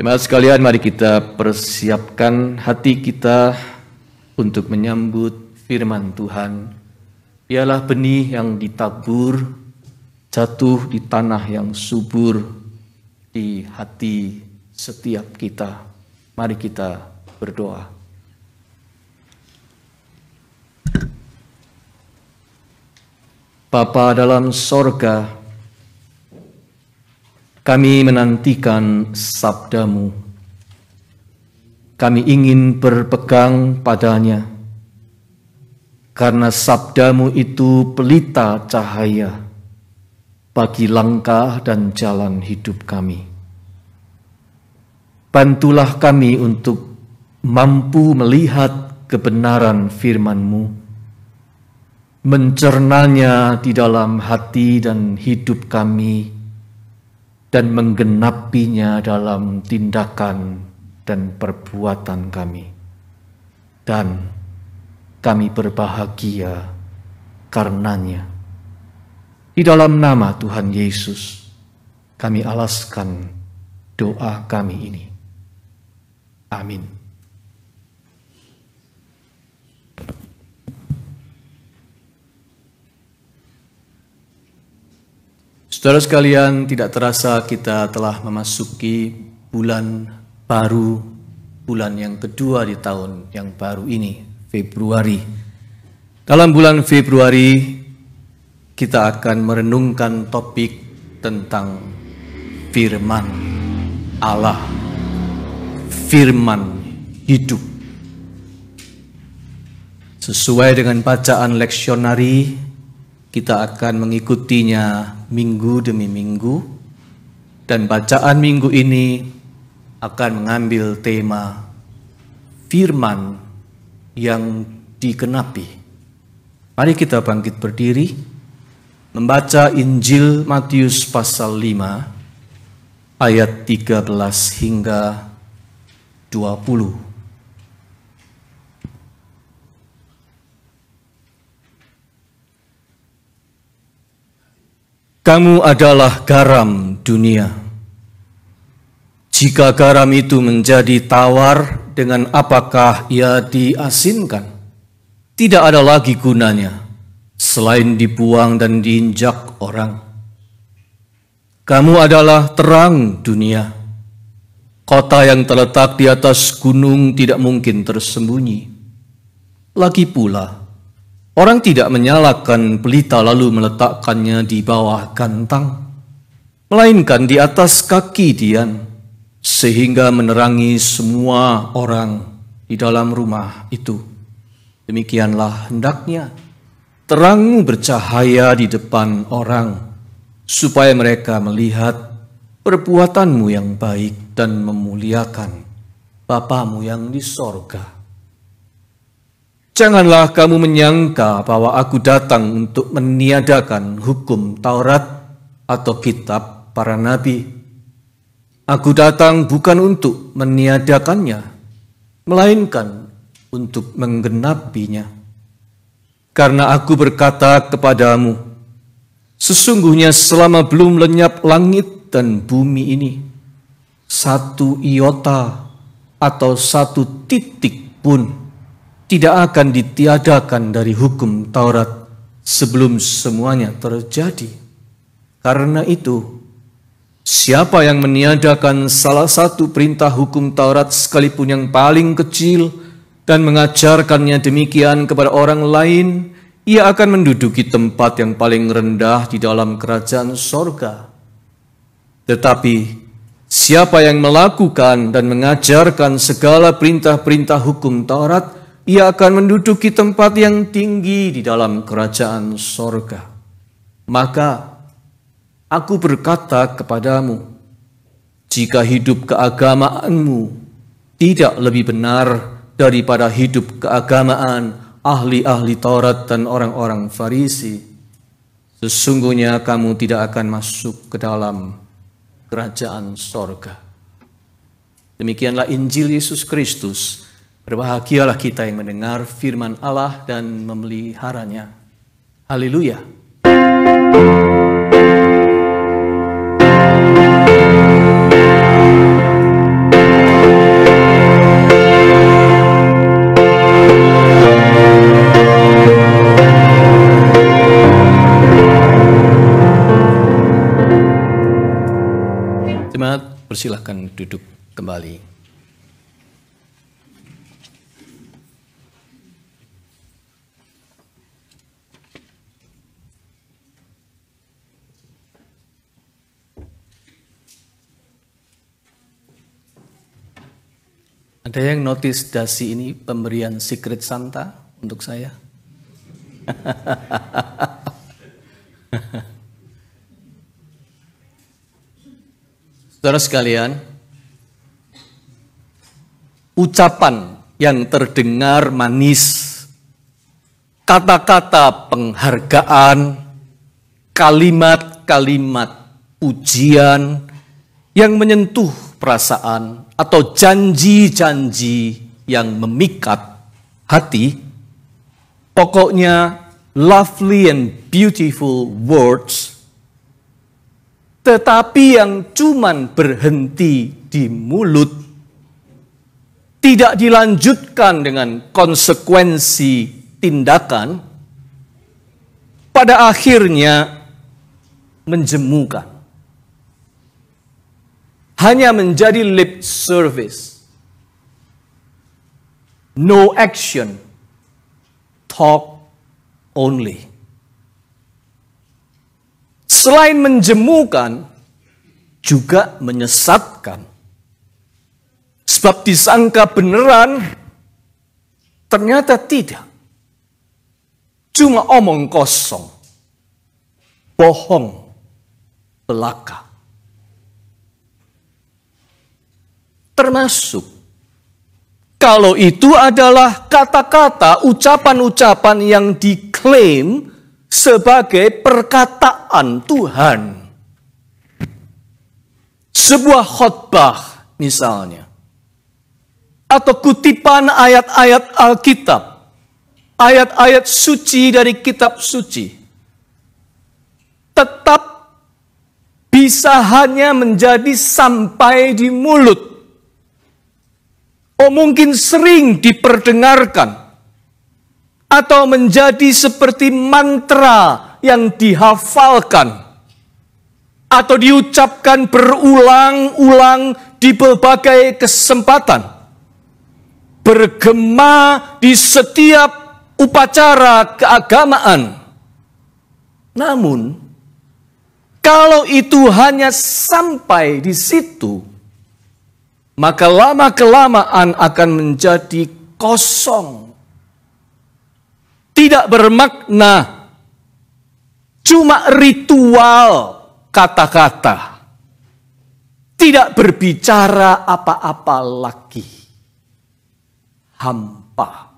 Jemaat sekalian, mari kita persiapkan hati kita untuk menyambut firman Tuhan. Ialah benih yang ditabur, jatuh di tanah yang subur di hati setiap kita. Mari kita berdoa. Bapa dalam sorga, kami menantikan sabda-Mu. Kami ingin berpegang padanya, karena sabda-Mu itu pelita cahaya bagi langkah dan jalan hidup kami. Bantulah kami untuk mampu melihat kebenaran firman-Mu, mencernanya di dalam hati dan hidup kami, dan menggenapinya dalam tindakan dan perbuatan kami. Dan kami berbahagia karenanya. Di dalam nama Tuhan Yesus, kami alaskan doa kami ini. Amin. Saudara sekalian, tidak terasa kita telah memasuki bulan baru, bulan yang kedua di tahun yang baru ini, Februari. Dalam bulan Februari, kita akan merenungkan topik tentang firman Allah, firman hidup. Sesuai dengan bacaan leksionari, kita akan mengikutinya minggu demi minggu, dan bacaan minggu ini akan mengambil tema firman yang digenapi. Mari kita bangkit berdiri, membaca Injil Matius pasal 5 ayat 13 hingga 20. Kamu adalah garam dunia. Jika garam itu menjadi tawar, dengan apakah ia diasinkan? Tidak ada lagi gunanya, selain dibuang dan diinjak orang. Kamu adalah terang dunia. Kota yang terletak di atas gunung tidak mungkin tersembunyi. Lagi pula, orang tidak menyalakan pelita lalu meletakkannya di bawah gantang, melainkan di atas kaki dian, sehingga menerangi semua orang di dalam rumah itu. Demikianlah hendaknya terangmu bercahaya di depan orang, supaya mereka melihat perbuatanmu yang baik dan memuliakan Bapamu yang di sorga. Janganlah kamu menyangka bahwa aku datang untuk meniadakan hukum Taurat atau kitab para nabi. Aku datang bukan untuk meniadakannya, melainkan untuk menggenapinya. Karena aku berkata kepadamu, sesungguhnya selama belum lenyap langit dan bumi ini, satu iota atau satu titik pun tidak akan ditiadakan dari hukum Taurat sebelum semuanya terjadi. Karena itu, siapa yang meniadakan salah satu perintah hukum Taurat sekalipun yang paling kecil dan mengajarkannya demikian kepada orang lain, ia akan menduduki tempat yang paling rendah di dalam kerajaan sorga. Tetapi siapa yang melakukan dan mengajarkan segala perintah-perintah hukum Taurat, ia akan menduduki tempat yang tinggi di dalam kerajaan sorga. Maka aku berkata kepadamu, jika hidup keagamaanmu tidak lebih benar daripada hidup keagamaan ahli-ahli Taurat dan orang-orang Farisi, sesungguhnya kamu tidak akan masuk ke dalam kerajaan sorga. Demikianlah Injil Yesus Kristus. Berbahagialah kita yang mendengar firman Allah dan memeliharanya. Haleluya. Persilahkan duduk kembali. Ada yang notice dasi ini pemberian Secret Santa untuk saya? Saudara sekalian, ucapan yang terdengar manis, kata-kata penghargaan, kalimat-kalimat pujian yang menyentuh perasaan atau janji-janji yang memikat hati, pokoknya lovely and beautiful words, tetapi yang cuman berhenti di mulut, tidak dilanjutkan dengan konsekuensi tindakan, pada akhirnya menjemukan. Hanya menjadi lip service. No action, talk only. Selain menjemukan, juga menyesatkan. Sebab disangka beneran, ternyata tidak. Cuma omong kosong, bohong belaka. Termasuk kalau itu adalah kata-kata, ucapan-ucapan yang diklaim sebagai perkataan Tuhan. Sebuah khotbah misalnya, atau kutipan ayat-ayat Alkitab, ayat-ayat suci dari kitab suci, tetap bisa hanya menjadi sampai di mulut. Oh, mungkin sering diperdengarkan atau menjadi seperti mantra yang dihafalkan atau diucapkan berulang-ulang di berbagai kesempatan, bergema di setiap upacara keagamaan. Namun, kalau itu hanya sampai di situ, maka lama-kelamaan akan menjadi kosong. Tidak bermakna, cuma ritual kata-kata. Tidak berbicara apa-apa lagi. Hampa.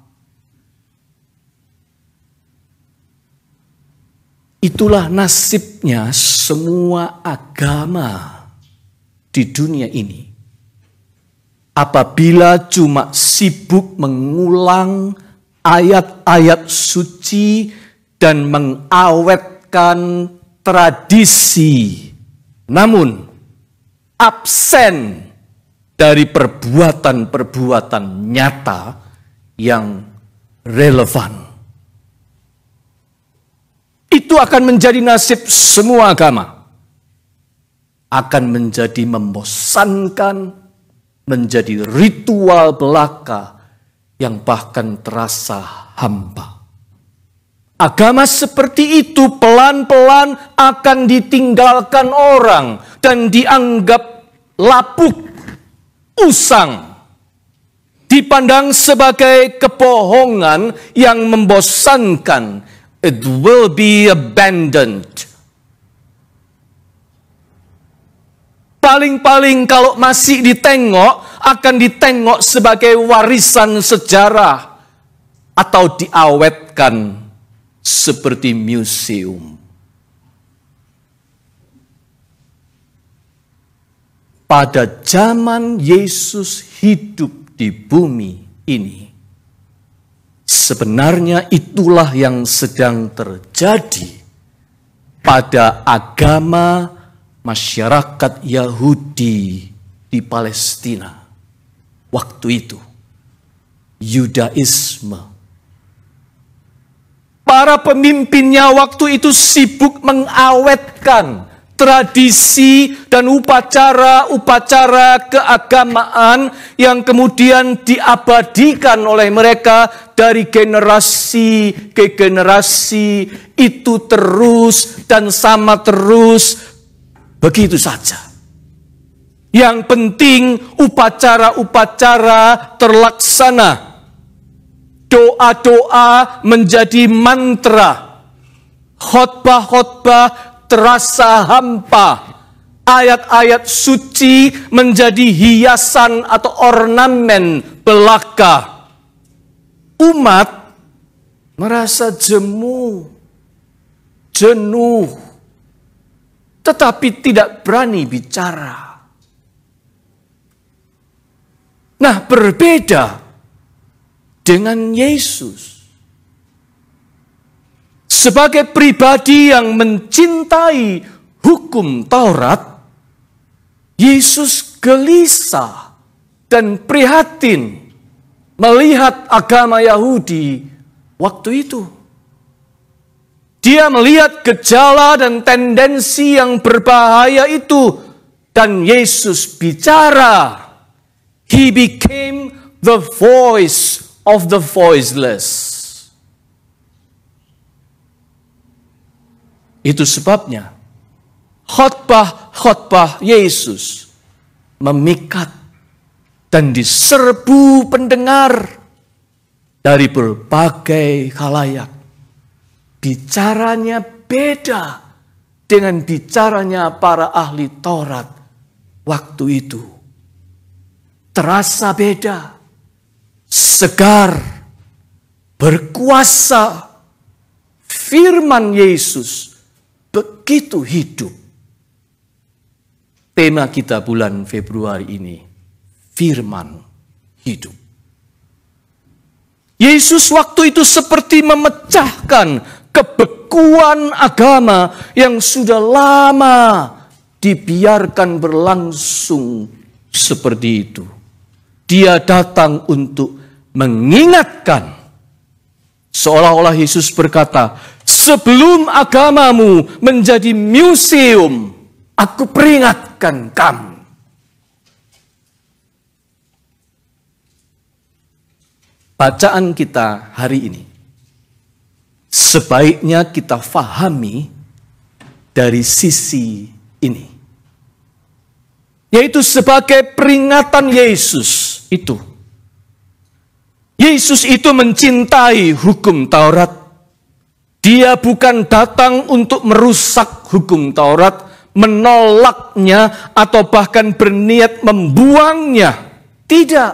Itulah nasibnya semua agama di dunia ini. Apabila cuma sibuk mengulang ayat-ayat suci dan mengawetkan tradisi, namun absen dari perbuatan-perbuatan nyata yang relevan. Itu akan menjadi nasib semua agama. Akan menjadi membosankan, menjadi ritual belaka yang bahkan terasa hampa. Agama seperti itu pelan-pelan akan ditinggalkan orang dan dianggap lapuk, usang, dipandang sebagai kebohongan yang membosankan. It will be abandoned. Paling-paling kalau masih ditengok, akan ditengok sebagai warisan sejarah atau diawetkan seperti museum. Pada zaman Yesus hidup di bumi ini, sebenarnya itulah yang sedang terjadi pada agama masyarakat Yahudi di Palestina waktu itu, Yudaisme. Para pemimpinnya waktu itu sibuk mengawetkan tradisi dan upacara-upacara keagamaan yang kemudian diabadikan oleh mereka dari generasi ke generasi, itu terus dan sama terus begitu saja. Yang penting upacara-upacara terlaksana. Doa-doa menjadi mantra. Khotbah-khotbah terasa hampa. Ayat-ayat suci menjadi hiasan atau ornamen belaka. Umat merasa jenuh, tetapi tidak berani bicara. Nah, berbeda dengan Yesus. Sebagai pribadi yang mencintai hukum Taurat, Yesus gelisah dan prihatin melihat agama Yahudi waktu itu. Dia melihat gejala dan tendensi yang berbahaya itu, dan Yesus bicara. He became the voice of the voiceless. Itu sebabnya khotbah-khotbah Yesus memikat dan diserbu pendengar dari berbagai khalayak. Bicaranya beda dengan bicaranya para ahli Taurat waktu itu. Terasa beda, segar, berkuasa. Firman Yesus begitu hidup. Tema kita bulan Februari ini, firman hidup. Yesus waktu itu seperti memecahkan kebekuan agama yang sudah lama dibiarkan berlangsung seperti itu. Dia datang untuk mengingatkan. Seolah-olah Yesus berkata, sebelum agamamu menjadi museum, aku peringatkan kamu. Bacaan kita hari ini sebaiknya kita fahami dari sisi ini, yaitu sebagai peringatan Yesus itu. Yesus itu mencintai hukum Taurat. Dia bukan datang untuk merusak hukum Taurat, menolaknya, atau bahkan berniat membuangnya. Tidak.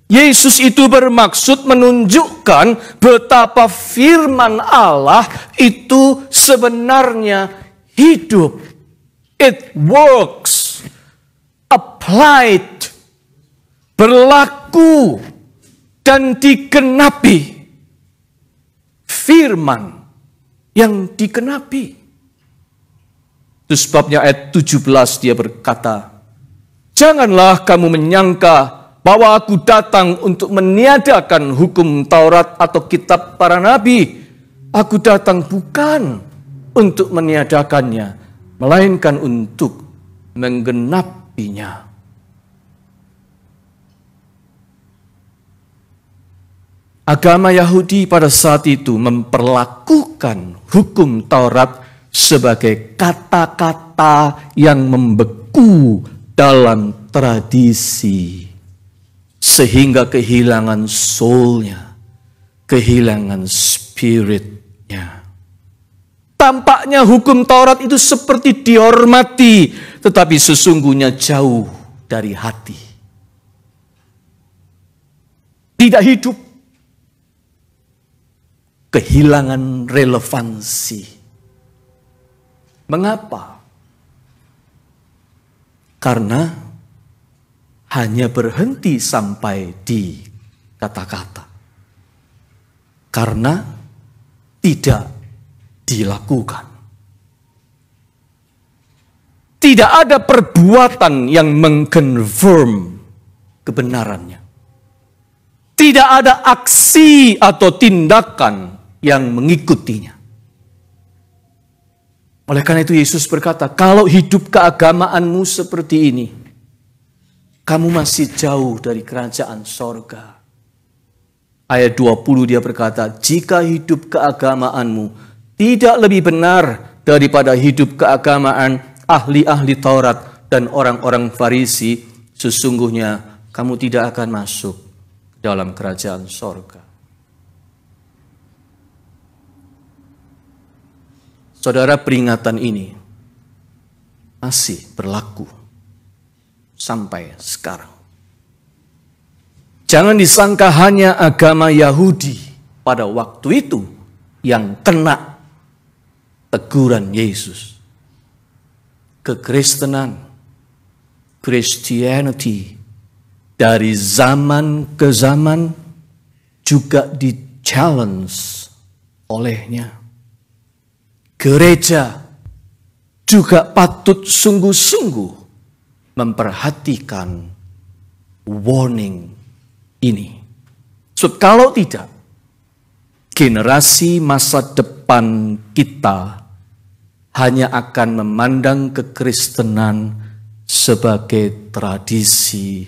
Yesus itu bermaksud menunjukkan betapa firman Allah itu sebenarnya hidup. It works, applied, berlaku, dan digenapi. Firman yang digenapi. Itu sebabnya ayat 17 dia berkata, janganlah kamu menyangka bahwa aku datang untuk meniadakan hukum Taurat atau kitab para nabi. Aku datang bukan untuk meniadakannya, melainkan untuk menggenapinya. Agama Yahudi pada saat itu memperlakukan hukum Taurat sebagai kata-kata yang membeku dalam tradisi. Sehingga kehilangan soul-nya, kehilangan spirit-nya. Tampaknya hukum Taurat itu seperti dihormati, tetapi sesungguhnya jauh dari hati. Tidak hidup. Kehilangan relevansi. Mengapa? Karena hanya berhenti sampai di kata-kata. Karena tidak dilakukan. Tidak ada perbuatan yang mengkonfirm kebenarannya. Tidak ada aksi atau tindakan yang mengikutinya. Oleh karena itu Yesus berkata, kalau hidup keagamaanmu seperti ini, kamu masih jauh dari kerajaan sorga. Ayat 20 dia berkata, jika hidup keagamaanmu tidak lebih benar daripada hidup keagamaan ahli-ahli Taurat dan orang-orang Farisi, sesungguhnya kamu tidak akan masuk dalam kerajaan sorga. Saudara, peringatan ini masih berlaku sampai sekarang. Jangan disangka hanya agama Yahudi pada waktu itu yang kena teguran Yesus. Kekristenan, Christianity, dari zaman ke zaman juga di-challenge olehnya. Gereja juga patut sungguh-sungguh memperhatikan warning ini. Sebab kalau tidak, generasi masa depan kita hanya akan memandang kekristenan sebagai tradisi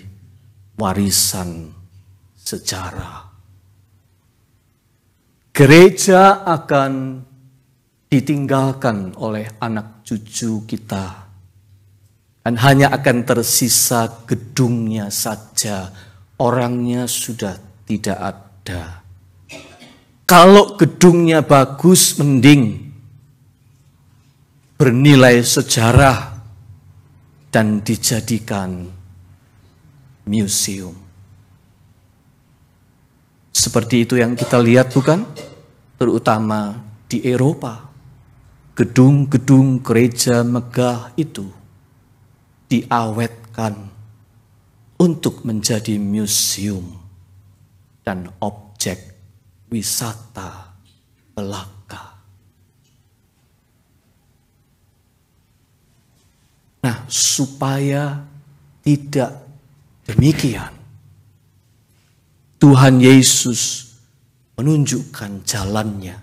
warisan sejarah. Gereja akan ditinggalkan oleh anak cucu kita. Dan hanya akan tersisa gedungnya saja. Orangnya sudah tidak ada. Kalau gedungnya bagus, mending bernilai sejarah dan dijadikan museum. Seperti itu yang kita lihat, bukan? Terutama di Eropa. Gedung-gedung gereja megah itu diawetkan untuk menjadi museum dan objek wisata belaka. Nah, supaya tidak demikian, Tuhan Yesus menunjukkan jalannya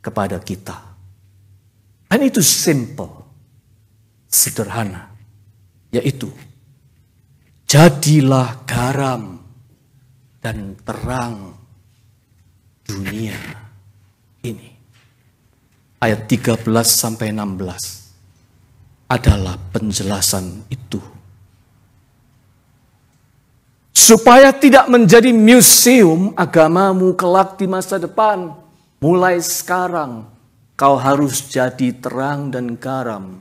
kepada kita. Dan itu simple, sederhana, yaitu jadilah garam dan terang dunia ini. Ayat 13 sampai 16 adalah penjelasan itu. Supaya tidak menjadi museum agamamu kelak di masa depan, mulai sekarang kau harus jadi terang dan garam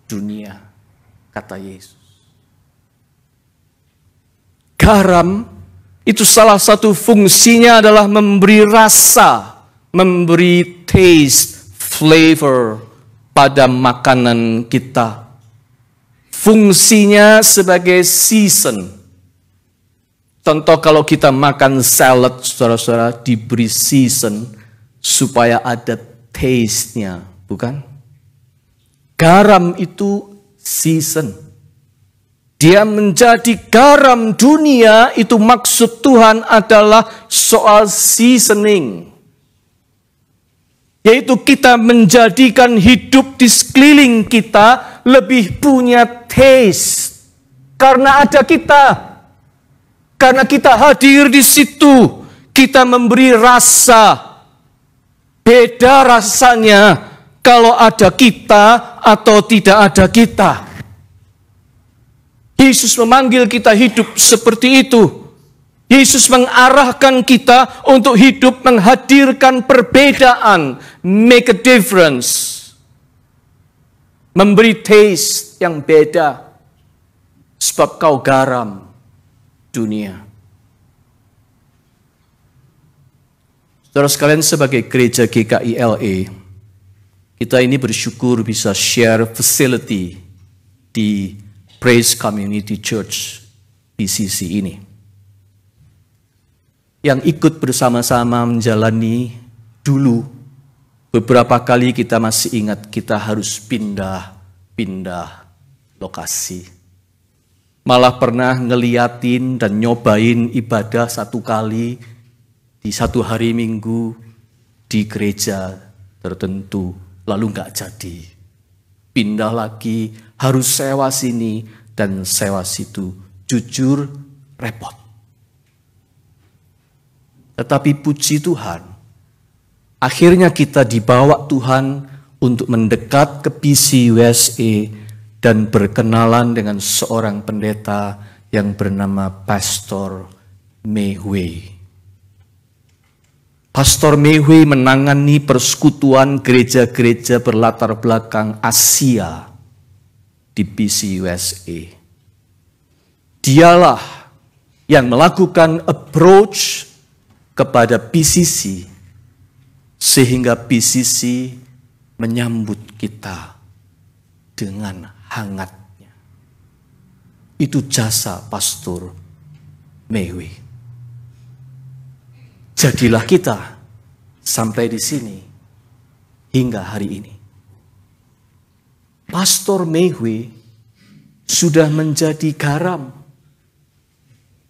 dunia, kata Yesus. Garam itu salah satu fungsinya adalah memberi rasa, memberi taste, flavor pada makanan kita. Fungsinya sebagai season. Contoh kalau kita makan salad, saudara-saudara, diberi season supaya ada taste-nya, bukan? Garam itu season. Dia menjadi garam dunia, itu maksud Tuhan adalah soal seasoning. Yaitu kita menjadikan hidup di sekeliling kita lebih punya taste. Karena ada kita. Karena kita hadir di situ, kita memberi rasa. Beda rasanya kalau ada kita atau tidak ada kita. Yesus memanggil kita hidup seperti itu. Yesus mengarahkan kita untuk hidup menghadirkan perbedaan, make a difference. Memberi taste yang beda. Sebab kau garam dunia. Saudara sekalian, sebagai gereja GKI LA, kita ini bersyukur bisa share facility di Praise Community Church PCC ini. Yang ikut bersama-sama menjalani dulu, beberapa kali kita masih ingat kita harus pindah lokasi. Malah pernah ngeliatin dan nyobain ibadah satu kali di satu hari Minggu di gereja tertentu lalu nggak jadi. Pindah lagi, harus sewa sini dan sewa situ. Jujur, repot. Tetapi puji Tuhan, akhirnya kita dibawa Tuhan untuk mendekat ke PCUSA dan berkenalan dengan seorang pendeta yang bernama Pastor Meihui. Pastor Meihui menangani persekutuan gereja-gereja berlatar belakang Asia di PCUSA. Dialah yang melakukan approach kepada PCC sehingga PCC menyambut kita dengan hangatnya. Itu jasa Pastor Meihui. Jadilah kita sampai di sini hingga hari ini. Pastor Meihui sudah menjadi garam.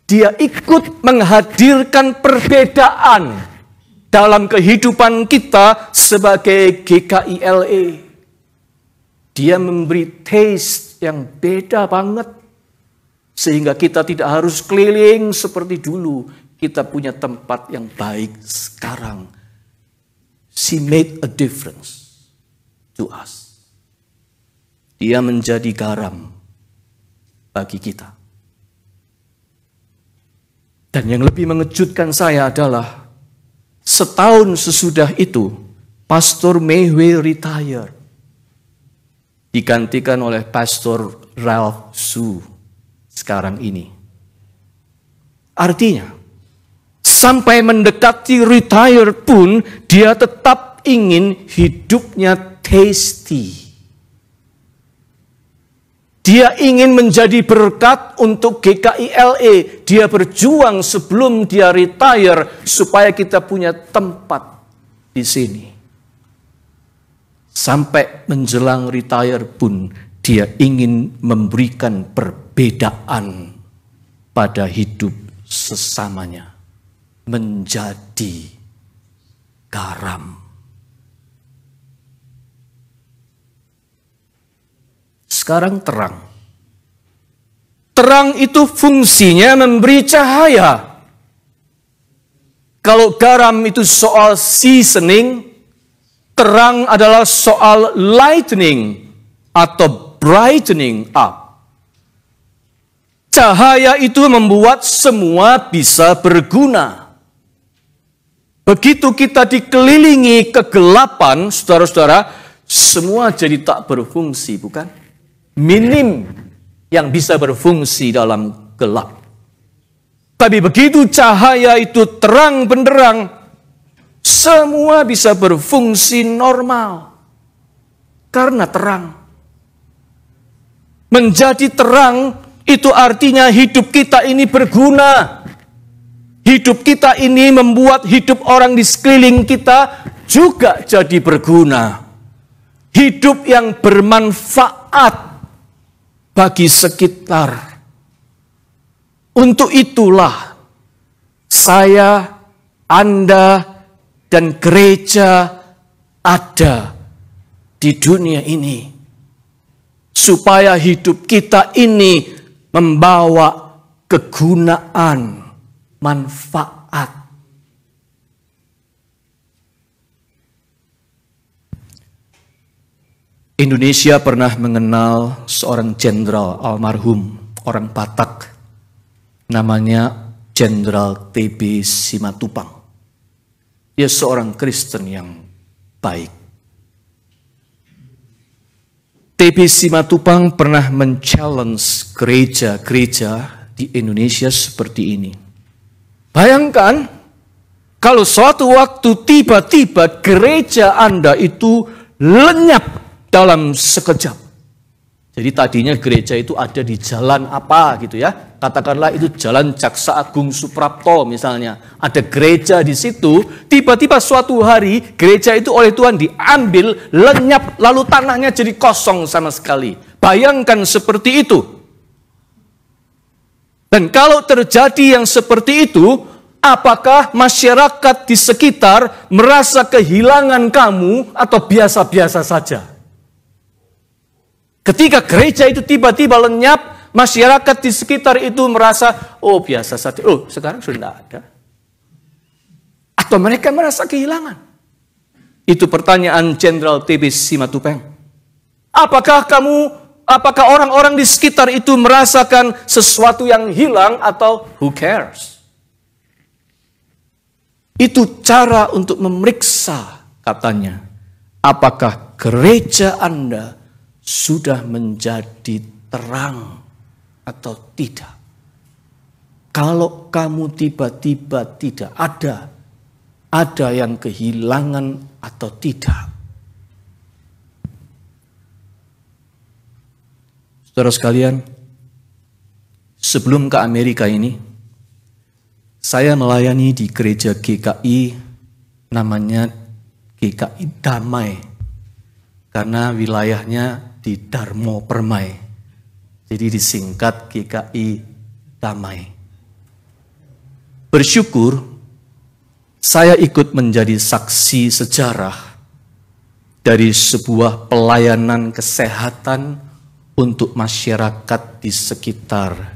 Dia ikut menghadirkan perbedaan dalam kehidupan kita sebagai GKILA. Dia memberi taste yang beda banget. Sehingga kita tidak harus keliling seperti dulu. Kita punya tempat yang baik sekarang. She made a difference to us. Dia menjadi garam bagi kita. Dan yang lebih mengejutkan saya adalah setahun sesudah itu, Pastor Meihui retire. Digantikan oleh Pastor Ralph Su sekarang ini. Artinya, sampai mendekati retire pun, dia tetap ingin hidupnya tasty. Dia ingin menjadi berkat untuk GKILA. Dia berjuang sebelum dia retire supaya kita punya tempat di sini. Sampai menjelang retire pun, dia ingin memberikan perbedaan pada hidup sesamanya. Menjadi garam. Sekarang terang. Terang itu fungsinya memberi cahaya. Kalau garam itu soal seasoning, terang adalah soal lightening atau brightening up. Cahaya itu membuat semua bisa berguna. Begitu kita dikelilingi kegelapan, saudara-saudara, semua jadi tak berfungsi, bukan? Minim yang bisa berfungsi dalam gelap. Tapi begitu cahaya itu terang benderang, semua bisa berfungsi normal. Karena terang. Menjadi terang itu artinya hidup kita ini berguna. Hidup kita ini membuat hidup orang di sekeliling kita juga jadi berguna. Hidup yang bermanfaat bagi sekitar. Untuk itulah saya, Anda, dan gereja ada di dunia ini. Supaya hidup kita ini membawa kegunaan, manfaat. Indonesia pernah mengenal seorang jenderal almarhum, orang Batak, namanya Jenderal TB Simatupang. Dia seorang Kristen yang baik. TB Simatupang pernah men-challenge gereja-gereja di Indonesia seperti ini. Bayangkan, kalau suatu waktu tiba-tiba gereja Anda itu lenyap dalam sekejap. Jadi tadinya gereja itu ada di jalan apa gitu ya. Katakanlah itu jalan Jaksa Agung Suprapto misalnya. Ada gereja di situ, tiba-tiba suatu hari gereja itu oleh Tuhan diambil, lenyap, lalu tanahnya jadi kosong sama sekali. Bayangkan seperti itu. Dan kalau terjadi yang seperti itu, Apakah masyarakat di sekitar merasa kehilangan kamu atau biasa-biasa saja? Ketika gereja itu tiba-tiba lenyap, masyarakat di sekitar itu merasa, oh biasa saja, oh sekarang sudah tidak ada. Atau mereka merasa kehilangan? Itu pertanyaan Jenderal TB Simatupang. Apakah orang-orang di sekitar itu merasakan sesuatu yang hilang atau who cares? Itu cara untuk memeriksa, katanya, apakah gereja Anda sudah menjadi terang atau tidak. Kalau kamu tiba-tiba tidak ada yang kehilangan atau tidak. Saudara sekalian, sebelum ke Amerika ini, saya melayani di gereja GKI, namanya GKI Damai, karena wilayahnya di Darmo Permai. Jadi disingkat GKI Damai. Bersyukur, saya ikut menjadi saksi sejarah dari sebuah pelayanan kesehatan untuk masyarakat di sekitar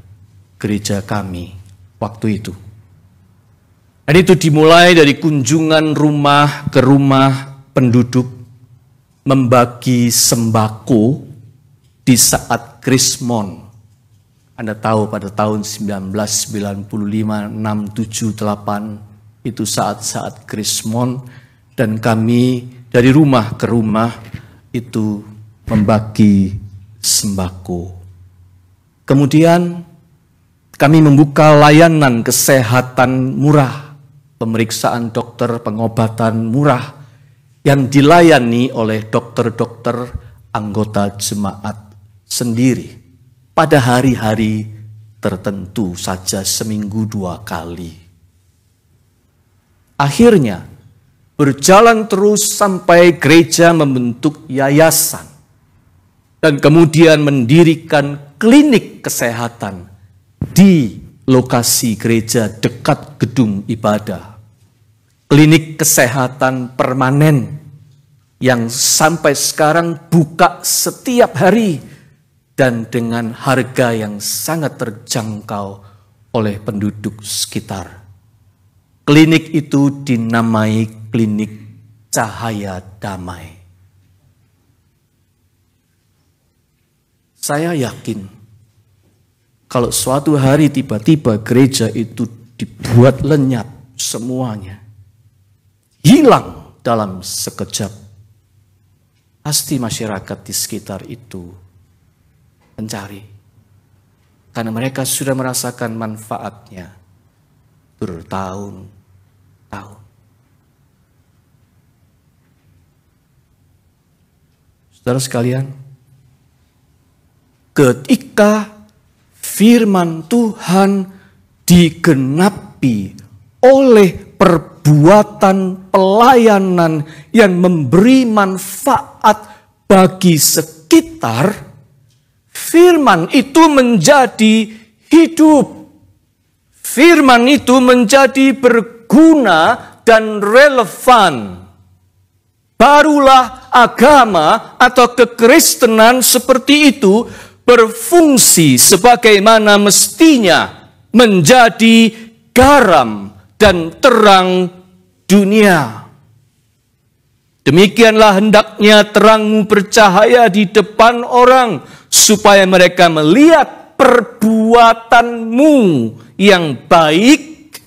gereja kami waktu itu. Dan itu dimulai dari kunjungan rumah ke rumah penduduk, membagi sembako di saat Krismon. Anda tahu pada tahun 1995, 6, 7, 8, itu saat-saat Krismon. Dan kami dari rumah ke rumah itu membagi sembako. Kemudian kami membuka layanan kesehatan murah. Pemeriksaan dokter, pengobatan murah yang dilayani oleh dokter-dokter anggota jemaat sendiri pada hari-hari tertentu saja, seminggu 2 kali. Akhirnya berjalan terus sampai gereja membentuk yayasan dan kemudian mendirikan klinik kesehatan di lokasi gereja dekat gedung ibadah. Klinik kesehatan permanen yang sampai sekarang buka setiap hari dan dengan harga yang sangat terjangkau oleh penduduk sekitar. Klinik itu dinamai Klinik Cahaya Damai. Saya yakin kalau suatu hari tiba-tiba gereja itu dibuat lenyap semuanya, hilang dalam sekejap, pasti masyarakat di sekitar itu mencari. Karena mereka sudah merasakan manfaatnya bertahun-tahun. Saudara sekalian, ketika firman Tuhan digenapi oleh perbuatan pelayanan yang memberi manfaat bagi sekitar, firman itu menjadi hidup. Firman itu menjadi berguna dan relevan. Barulah agama atau kekristenan seperti itu berfungsi sebagaimana mestinya, menjadi garam dan terang dunia. Demikianlah hendaknya terangmu bercahaya di depan orang, supaya mereka melihat perbuatanmu yang baik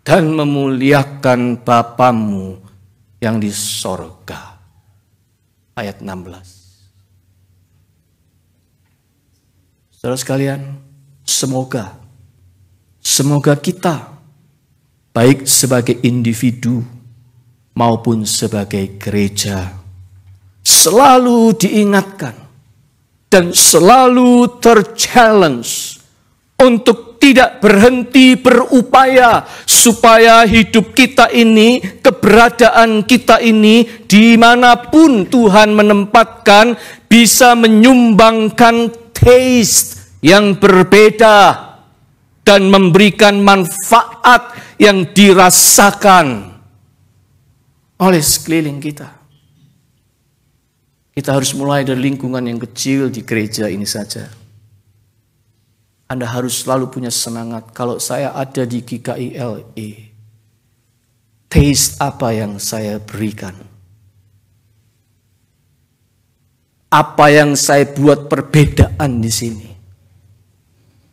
dan memuliakan Bapamu yang di sorga. Ayat 16. Saudara sekalian, semoga kita, baik sebagai individu maupun sebagai gereja, selalu diingatkan dan selalu ter-challenge untuk tidak berhenti berupaya supaya hidup kita ini, keberadaan kita ini, dimanapun Tuhan menempatkan, bisa menyumbangkan taste yang berbeda dan memberikan manfaat yang dirasakan oleh sekeliling kita. Kita harus mulai dari lingkungan yang kecil di gereja ini saja. Anda harus selalu punya semangat. Kalau saya ada di GKI-LE, taste apa yang saya berikan? Apa yang saya buat perbedaan di sini?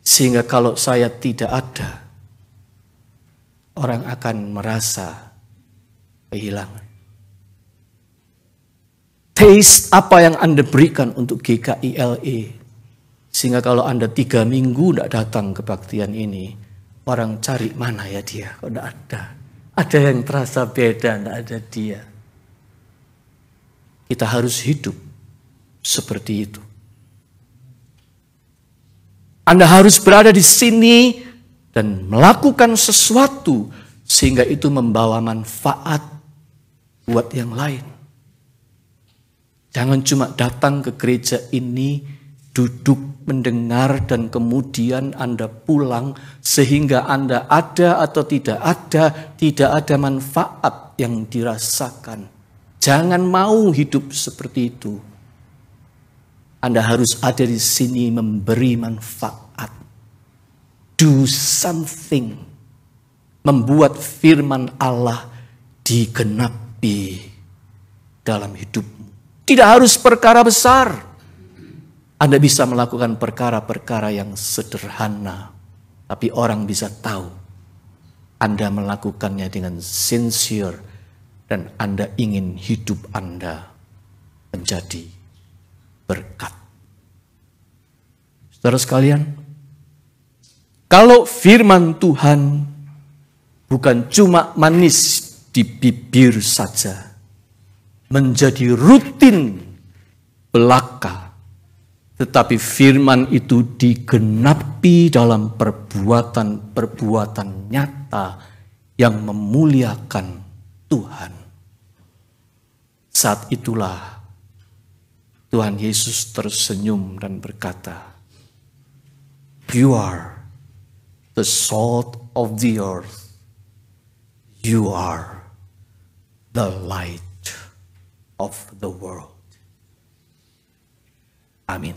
Sehingga kalau saya tidak ada, orang akan merasa kehilangan. Taste apa yang Anda berikan untuk GKI-LE. Sehingga kalau Anda 3 minggu tidak datang ke kebaktian ini, orang cari mana ya dia, kok tidak ada. Ada yang terasa beda, tidak ada dia. Kita harus hidup seperti itu. Anda harus berada di sini dan melakukan sesuatu sehingga itu membawa manfaat buat yang lain. Jangan cuma datang ke gereja ini, duduk mendengar dan kemudian Anda pulang sehingga Anda ada atau tidak ada manfaat yang dirasakan. Jangan mau hidup seperti itu. Anda harus ada di sini memberi manfaat. Do something. Membuat firman Allah digenapi dalam hidupmu. Tidak harus perkara besar. Anda bisa melakukan perkara-perkara yang sederhana. Tapi orang bisa tahu. Anda melakukannya dengan sincere. Dan Anda ingin hidup Anda menjadi berkat. Saudara sekalian, kalau firman Tuhan bukan cuma manis di bibir saja, menjadi rutin belaka, tetapi firman itu digenapi dalam perbuatan-perbuatan nyata yang memuliakan Tuhan. Saat itulah Tuhan Yesus tersenyum dan berkata, "You are the salt of the earth. You are the light of the world." Amin.